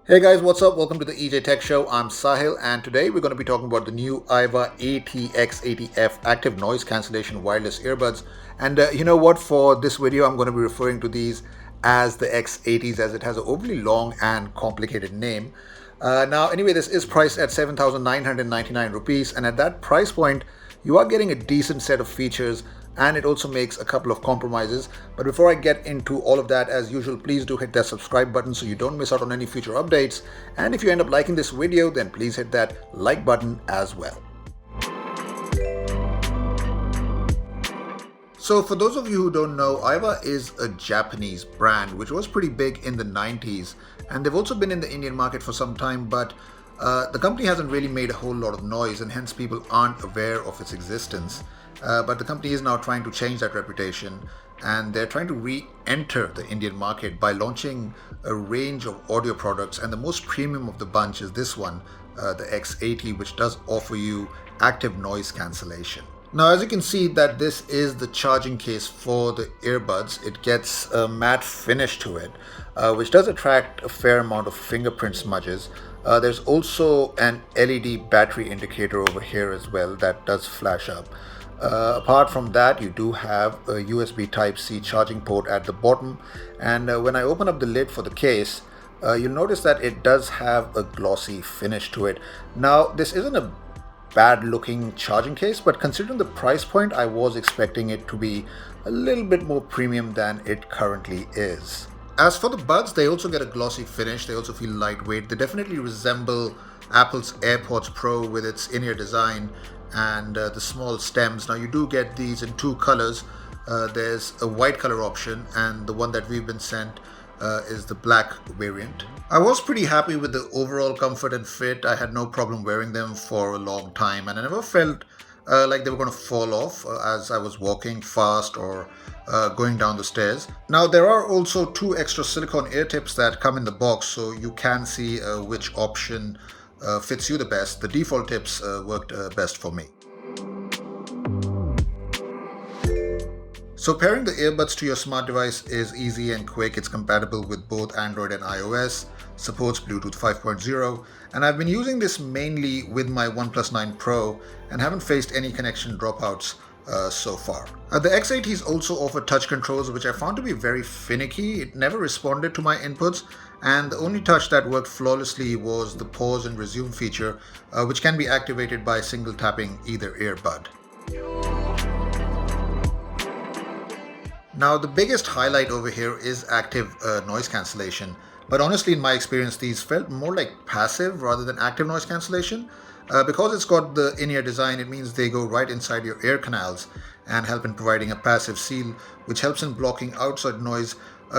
Hey guys, what's up? Welcome to the EJ Tech Show. I'm Sahil, and today we're going to be talking about the new Aiwa ATX80F active noise cancellation wireless earbuds. And you know what? For this video, I'm going to be referring to these as the X80s, as it has an overly long and complicated name. Anyway, this is priced at 7,999 rupees, and at that price point, you are getting a decent set of features, and it also makes a couple of compromises. But before I get into all of that, as usual, please do hit that subscribe button so you don't miss out on any future updates. And if you end up liking this video, then please hit that like button as well. So for those of you who don't know, Aiwa is a Japanese brand which was pretty big in the 90s, and they've also been in the Indian market for some time, but the company hasn't really made a whole lot of noise, and hence people aren't aware of its existence. But the company is now trying to change that reputation, and they're trying to re-enter the Indian market by launching a range of audio products, and the most premium of the bunch is this one, the X80, which does offer you active noise cancellation. Now, as you can see that this is the charging case for the earbuds. It gets a matte finish to it, which does attract a fair amount of fingerprint smudges. There's also an LED battery indicator over here as well that does flash up. Apart from that, you do have a USB Type-C charging port at the bottom, and when I open up the lid for the case, you'll notice that it does have a glossy finish to it. Now, this isn't a bad looking charging case, but considering the price point, I was expecting it to be a little bit more premium than it currently is. As for the buds, they also get a glossy finish. They also feel lightweight. They definitely resemble Apple's AirPods Pro with its in-ear design and the small stems. Now, you do get these in two colors. There's a white color option, and the one that we've been sent is the black variant. I was pretty happy with the overall comfort and fit. I had no problem wearing them for a long time, and I never felt like they were going to fall off as I was walking fast or going down the stairs. Now, there are also two extra silicone ear tips that come in the box, so you can see which option fits you the best. The default tips worked best for me. So pairing the earbuds to your smart device is easy and quick. It's compatible with both Android and iOS, supports Bluetooth 5.0, and I've been using this mainly with my OnePlus 9 Pro and haven't faced any connection dropouts so far. The X80s also offer touch controls, which I found to be very finicky. It never responded to my inputs, and the only touch that worked flawlessly was the pause and resume feature, which can be activated by single tapping either earbud. Now, the biggest highlight over here is active noise cancellation, but honestly in my experience these felt more like passive rather than active noise cancellation. Because it's got the in-ear design, it means they go right inside your ear canals and help in providing a passive seal, which helps in blocking outside noise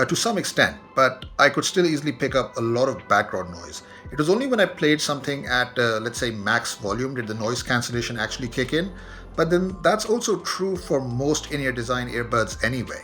to some extent, but I could still easily pick up a lot of background noise. It was only when I played something at let's say max volume did the noise cancellation actually kick in, but then that's also true for most in-ear design earbuds anyway.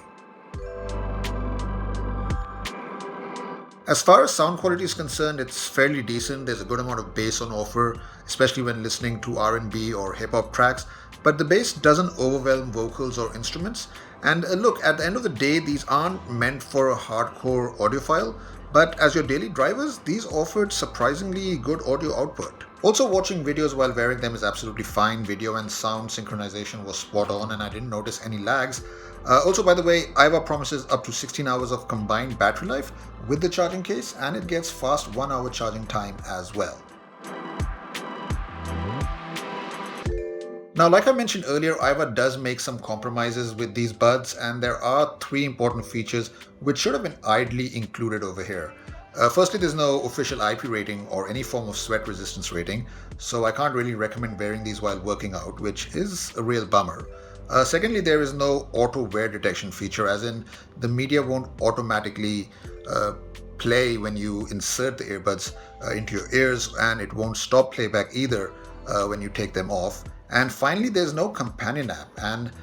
As far as sound quality is concerned, it's fairly decent. There's a good amount of bass on offer, especially when listening to R&B or hip-hop tracks, but the bass doesn't overwhelm vocals or instruments. And look, at the end of the day, these aren't meant for a hardcore audiophile, but as your daily drivers, these offered surprisingly good audio output. Also, watching videos while wearing them is absolutely fine. Video and sound synchronization was spot on, and I didn't notice any lags. Also, by the way, Aiwa promises up to 16 hours of combined battery life with the charging case, and it gets fast 1 hour charging time as well. Now, like I mentioned earlier, Aiwa does make some compromises with these buds, and there are three important features which should have been ideally included over here. Firstly, there's no official IP rating or any form of sweat resistance rating, so I can't really recommend wearing these while working out, which is a real bummer. Secondly, there is no auto wear detection feature, as in the media won't automatically play when you insert the earbuds into your ears, and it won't stop playback either when you take them off. And finally, there's no companion app, and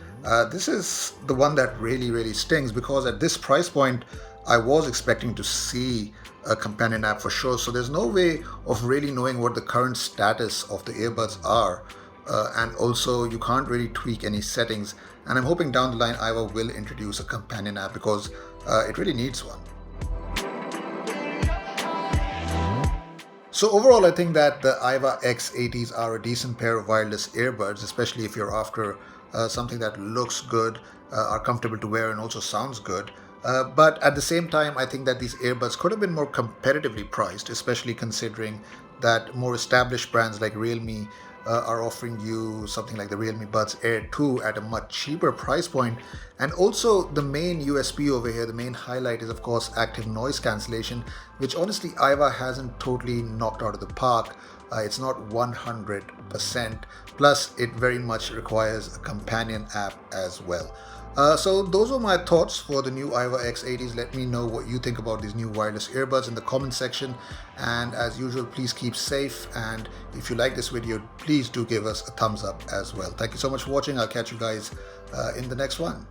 this is the one that really stings, because at this price point I was expecting to see a companion app for sure, so there's no way of really knowing what the current status of the earbuds are, and also you can't really tweak any settings, and I'm hoping down the line Aiwa will introduce a companion app because it really needs one. So overall, I think that the Aiwa X80s are a decent pair of wireless earbuds, especially if you're after something that looks good, are comfortable to wear, and also sounds good. But at the same time, I think that these earbuds could have been more competitively priced, especially considering that more established brands like Realme are offering you something like the Realme Buds Air 2 at a much cheaper price point. And also, the main USP over here, the main highlight is, of course, active noise cancellation, which honestly Aiwa hasn't totally knocked out of the park. It's not 100%. Plus, it very much requires a companion app as well. So those are my thoughts for the new Aiwa X80s. Let me know what you think about these new wireless earbuds in the comment section. And as usual, please keep safe. And if you like this video, please do give us a thumbs up as well. Thank you so much for watching. I'll catch you guys in the next one.